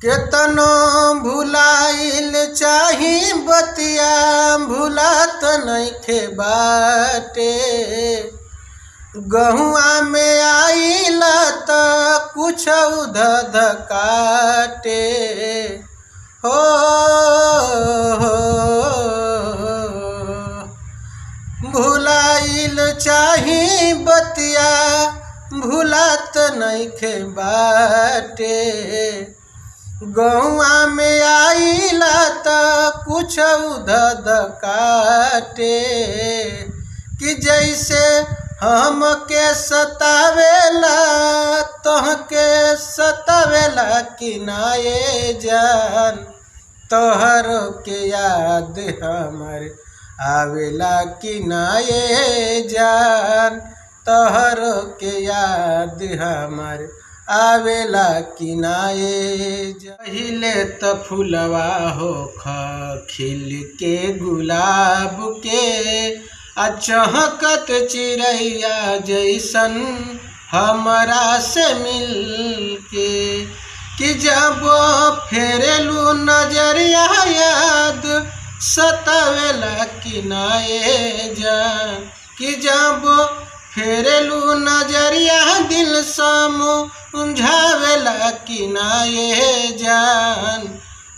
केतनो भुलाइल चाही बतिया भुलात नइखे बाटे। गहुआ में आइला त कुछ धध काटे। हो भुलाइल चाही बतिया भुलात नइखे बाटे। गौआ में आइला त कुछ धध काटे। कि जैसे हमके सतावेला तोहके सतावेला कि नाये जान। तोहरो के याद हमर आवेला कि नाये जान। तोहरो के याद हमर आवेला कि नाये जान। पहिले त फुलवा होख खिल के गुलाब के आ चहकत चिड़ैया जैसन हमरा से मिल के। कि जब फेरेलू नजरिया याद सतावेला कि नाये जान। कि जब फेरेलू नजरिया दिल समझावेला कि नाये जान।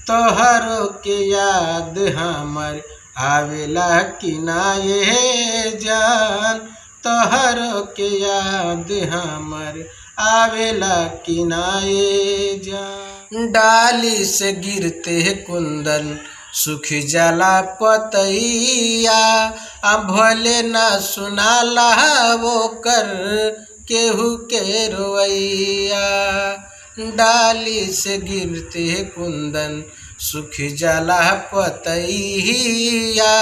तोहरो के याद हमर आवेला कि नाये जान। तोहरो के याद हमर आवेला कि नाये जान। डाली से गिरते कुंदन सुख जाला पतैया आ भले ना सुनाला वो कर केहू के रोवैया। डाली से गिरते कुंदन सुख जाला पतैया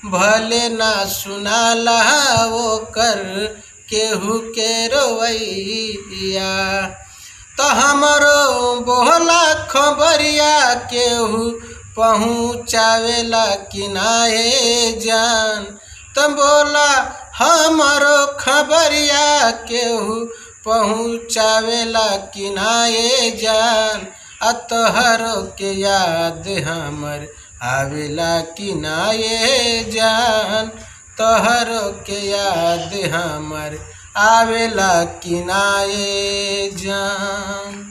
भले ना सुनाला वो कर केहू के रोवैया। तो हमरो बोला खबरिया केहू पहुँचावेला कि नाये जान। तो बोला हमरो खबरिया केहू पहुँचावेला कि नाये जान। आ तोहरो के याद हमर आवेला कि नाये जान। तोहरो के याद हमर आवेला कि नाये जान।